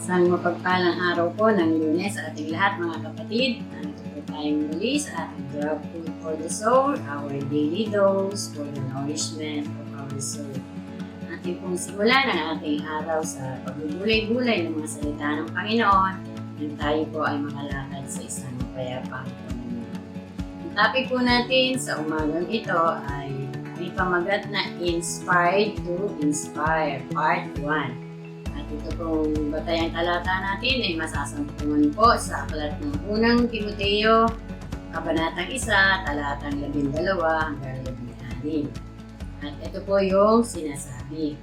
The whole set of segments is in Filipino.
Isang mapagpalang araw po ng Lunes sa ating lahat mga kapatid. Nandito po tayong muli sa ating Grab Food for the Soul, our daily dose for the nourishment of our soul. Ating pong simulan ang ating araw sa pagbubulay-bulay ng mga salita ng Panginoon nang tayo po ay makalakad sa isang mapayapang pamumuhay. Ang topic po natin sa umagang ito ay may pamagat na Inspired to Inspire, Part 1. At ito pong batayang talata natin ay masasampungan po sa aklat ng unang Timoteo, Kabanatang 1, talatang 12 hanggang 16. At ito po yung sinasabi.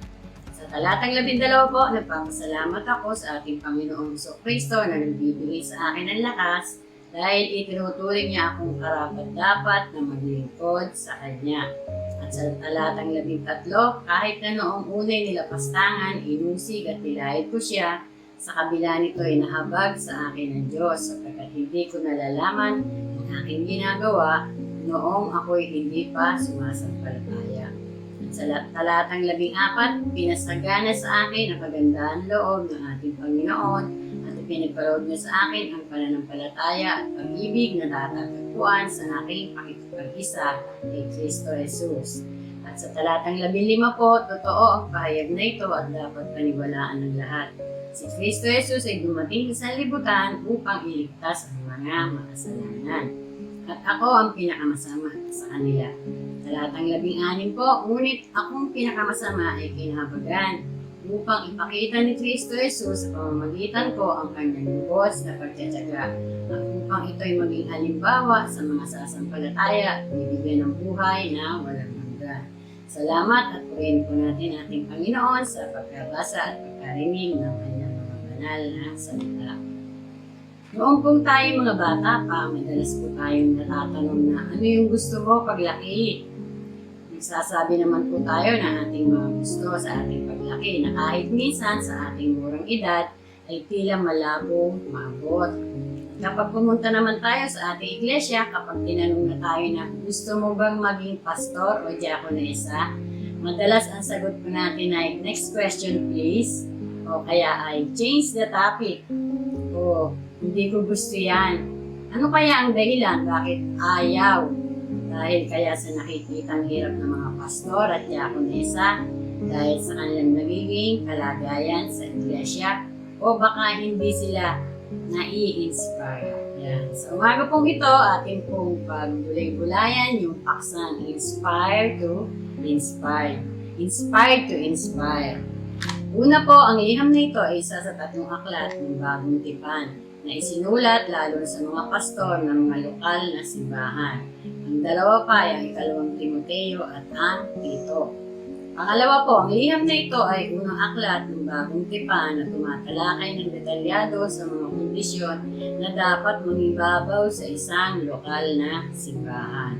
Sa talatang 12 po, nagpapasalamat ako sa ating Panginoong Jesucristo na nagbibigay sa akin ng lakas dahil itinuturing niya akong karapat-dapat na maglingkod sa Kanya. At sa talatang 13, kahit na noong unay nilapastangan, inusig at nilahid ko siya, sa kabila nito ay nahabag sa akin ng Diyos sapagkat hindi ko nalalaman ang aking ginagawa noong ako'y hindi pa sumasampalataya. At sa talatang 14, pinasagana sa akin ang kagandahan loob ng ating Panginoon at ipinagkaloob niya sa akin ang pananampalataya at pag-ibig na natatagpuan sa aking pakikipag-isa kay Kristo Jesus. At At sa talatang 15 po, totoo ang pahayag na ito at dapat paniwalaan ng lahat. Si Kristo Jesus ay dumating sa sanlibutan upang iligtas ang mga makasalanan. At ako ang pinakamasama sa kanila. Talatang 16 po, ngunit akong pinakamasama ay kinahabagan upang ipakita ni Kristo Jesus sa pamamagitan ko ang kanyang lubos na pagtsatsaga at upang ito'y maging halimbawa sa mga sasampalataya at bibigyan ng buhay na walang hanggan. Salamat at purihin po natin ating Panginoon sa pagkabasa at pagkarinig ng kanyang mga banal na salita. Noong pong tayo mga bata pa, madalas po tayong natatanong na ano yung gusto mo paglaki? Nagsasabi naman po tayo na ating mga gusto sa ating paglaki na kahit minsan sa ating murang edad ay tila malabong maabot. Kapag pumunta naman tayo sa ating iglesia, kapag tinanong na tayo na gusto mo bang maging pastor o diakonesa, madalas ang sagot po natin ay next question please o kaya ay change the topic o hindi ko gusto yan. Ano kaya ang dahilan bakit ayaw? Dahil kaya sa nakikitang hirap ng mga pastor at diakonesa, dahil sa kanilang nagiging kalagayan sa iglesia, o baka hindi sila nai-inspire. Yan. Sa umaga pong ito, ating pong pagbulay-bulayan yung paksang inspire to inspire. Inspire to inspire. Una po, ang liham na ito ay isa sa 3 aklat ng Bagong Tipan na isinulat lalo sa mga pastor ng mga lokal na simbahan. Ang dalawa pa ay ang 2 Timoteo at ang Tito. Pangalawa po, ang liham na ito ay unang aklat ng Bagong Tipan na tumatalakay ng detalyado sa mga kondisyon na dapat mangibabaw sa isang lokal na simbahan.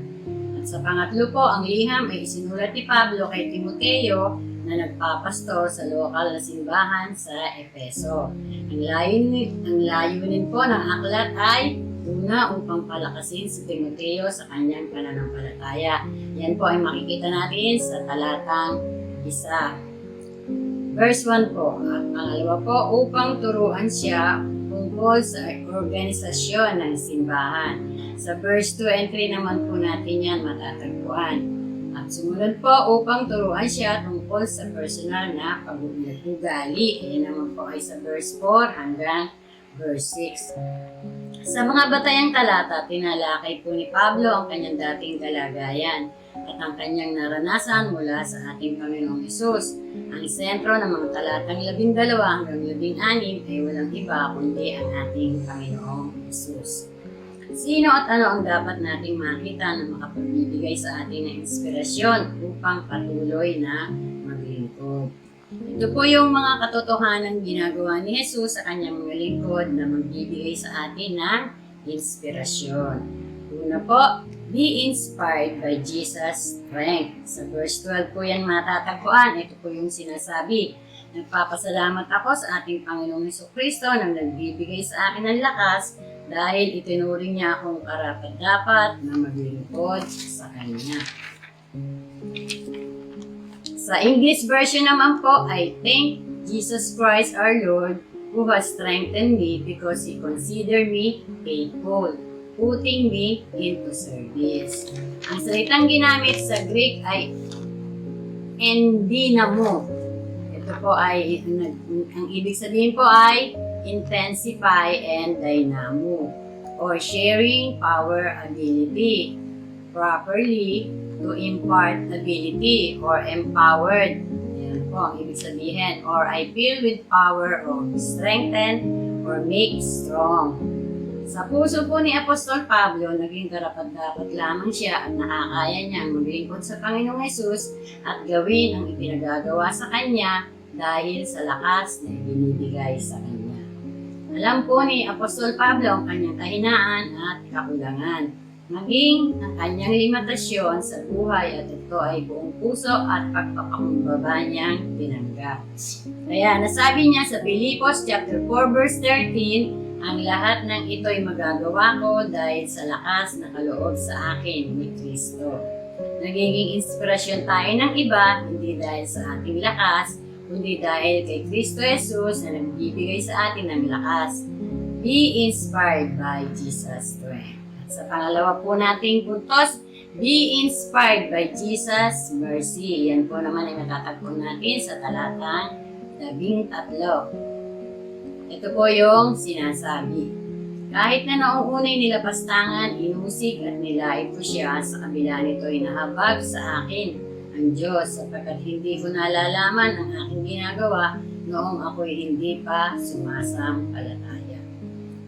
At sa pangatlo po, ang liham ay isinulat ni Pablo kay Timoteo na nagpapastor sa lokal na simbahan sa Efeso. Ang layunin po ng aklat ay una upang palakasin si Timoteo sa kanyang pananampalataya. Yan po ay makikita natin sa talatang 1. Verse 1 po. At pangalawa po, upang turuan siya tungkol sa organisasyon ng simbahan. Sa verse 2 and 3 naman po natin yan matatagpuan. At sumunod po upang turuan siya tungkol sa personal na pag-uugali. Ayan naman po ay sa verse 4 hanggang verse 6. Sa mga batayang talata, tinalakay po ni Pablo ang kanyang dating kalagayan at ang kanyang naranasan mula sa ating Panginoong Hesus. Ang sentro ng mga talatang 12 hanggang 16 ay walang iba kundi ang ating Panginoong Hesus. Sino at ano ang dapat nating makita na makapagbibigay sa atin ng inspirasyon upang patuloy na maglingkod? Ito po yung mga katotohanan ginagawa ni Jesus sa kanyang mga lingkod na magbibigay sa atin ng inspirasyon. Una po, be inspired by Jesus' strength. Sa verse 12 po yan matatagpuan. Ito po yung sinasabi. Nagpapasalamat ako sa ating Panginoong Jesucristo na nagbibigay sa akin ng lakas dahil itinuring niya akong karapat-dapat na maglingkod sa Kanya. Sa English version naman po, I thank Jesus Christ our Lord who has strengthened me because He considered me faithful, putting me into service. Ang salitang ginamit sa Greek ay endinamo. Ito po ay, ang ibig sabihin po ay intensify and dynamo or sharing power ability properly to impart ability or empowered. Yan po ang ibig sabihin. Or I feel with power of strengthen or make strong. Sa puso po ni Apostol Pablo, naging karapat-dapat lamang siya at nakakaya niya maglingkod sa Panginoong Hesus at gawin ang ipinagagawa sa Kanya dahil sa lakas na ibinibigay sa Kanya. Alam po ni Apostol Pablo ang kanyang kahinaan at kakulangan, maging ang kanyang limitasyon sa buhay at ito ay buong puso at pagpapakumbaba niyang tinanggap. Kaya nasabi niya sa Filipos chapter 4 verse 13, ang lahat ng ito ay magagawa ko dahil sa lakas na kaloob sa akin ni Kristo. Nagiging inspirasyon tayo ng iba, hindi dahil sa ating lakas, kundi dahil kay Kristo Jesus na nagbibigay sa atin ng lakas. Be inspired by Jesus' strength. At sa pangalawa po nating puntos, Be inspired by Jesus' mercy. Yan po naman ay matatagpo natin sa talatang 13. Ito po yung sinasabi. Kahit na noong unay nilapastangan, inusig at nilait ko siya, sa kabila nito ay nahabag sa akin ang Diyos, sapagkat hindi ko nalalaman ang aking ginagawa noong ako'y hindi pa sumasampalataya.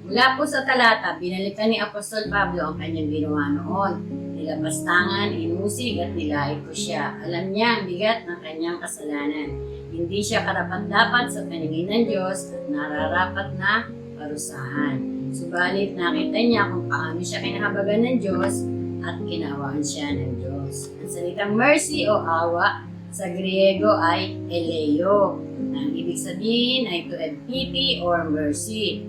Mula po sa talata, binalikan ni Apostol Pablo ang kanyang ginawa noon. Nilapastangan, inusig at nilait ko siya. Alam niya ang bigat ng kanyang kasalanan. Hindi siya karapat-dapat sa paningin ng Diyos at nararapat na parusahan. Subalit nakita niya kung paano siya kinahabagan ng Diyos at kinawaan siya ng Diyos. Ang salitang mercy o awa sa Griego ay eleo. Ang ibig sabihin ay to have pity or mercy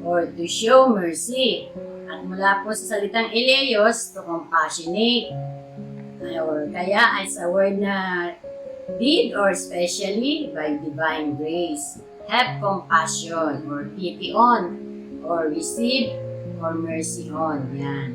or to show mercy. At mula po sa salitang eleos, to compassionate. Or kaya ay sa word na did or specially by divine grace. Have compassion or pity on or receive or mercy on. Yan.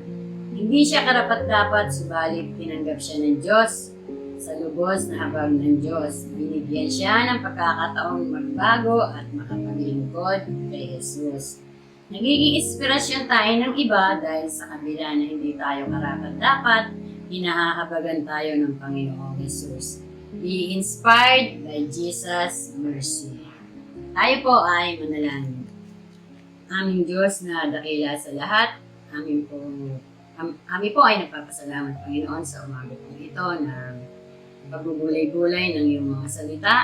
Hindi siya karapat-dapat, subalit tinanggap siya ng Diyos sa lubos na habag ng Diyos. Binigyan siya ng pagkakataong magbago at makapaglingkod kay Jesus. Nagiging inspirasyon tayo ng iba dahil sa kabila na hindi tayo karapat-dapat, hinahahabagan tayo ng Panginoong Jesus. Be inspired by Jesus' mercy. Tayo po ay manalangin. Aming Diyos na dakila sa lahat, kami po ay nagpapasalamat, Panginoon, sa umaga po ito na pagbubulay-bulay ng iyong mga salita.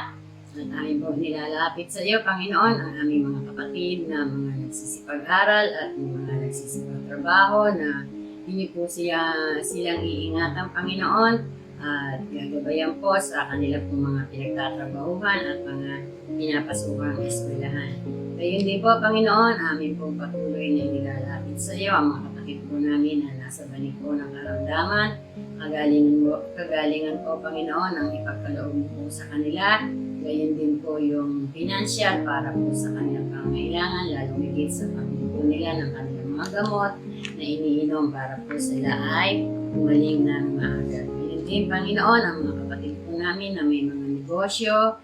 At amin po nilalapit sa iyo, Panginoon, ang aming mga kapatid na mga nagsisipag-aral at mga nagsisipag-trabaho na hindi po silang iingatan, Panginoon, at gagabayan po sa kanila pong mga pinagtatrabahuhan at mga pinapasukang eskwelahan. Gayon din po, Panginoon, amin po patuloy na nilalapit sa iyo ang mga kapatid po namin na nasa banig po ng karamdaman. Kagalingan po, Panginoon, ang ipagkaloob po sa kanila. Gayon din po yung financial para po sa kanilang pangangailangan, lalong higit sa pagbubuo nila ng kanilang mga gamot na iniinom para po sila ay gumaling ng maaga. Gayon din, Panginoon, ang mga kapatid po namin na may mga negosyo,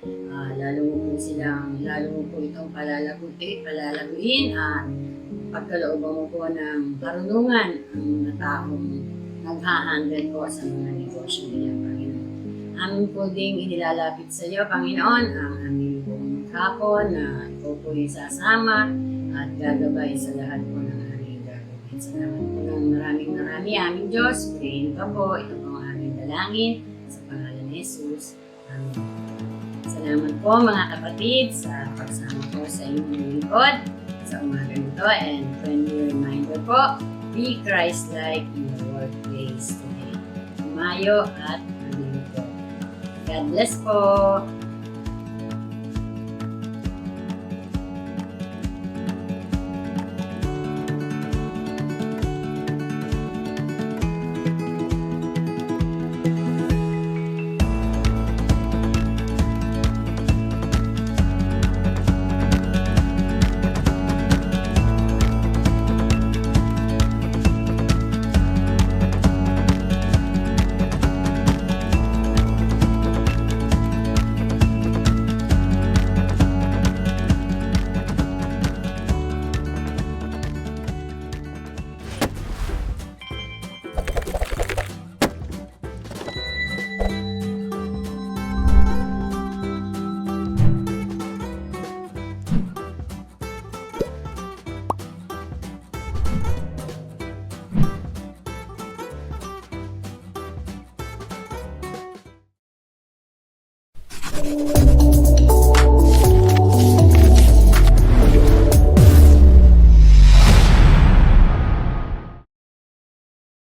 lalo mo po itong palalaguin at pagkalooban mo po ng karunungan ang mga taong naghahandle po sa mga negosyo nila, Panginoon. Amin po ding inilalapit sa iyo, Panginoon, ang aming pong hapon na ikaw po yung sasama at gagabay sa lahat po ng aming gagawin. Salamat po ng maraming aming Diyos. Purihin ka po. Ito po ang aming dalangin sa pangalan ni Jesus. Amen. Salamat po mga kapatid sa pagsama po sa inyong lingkod sa umaga nito. And friendly reminder po, be Christ-like in your workplace today. Umayo at maglingkod. God bless po!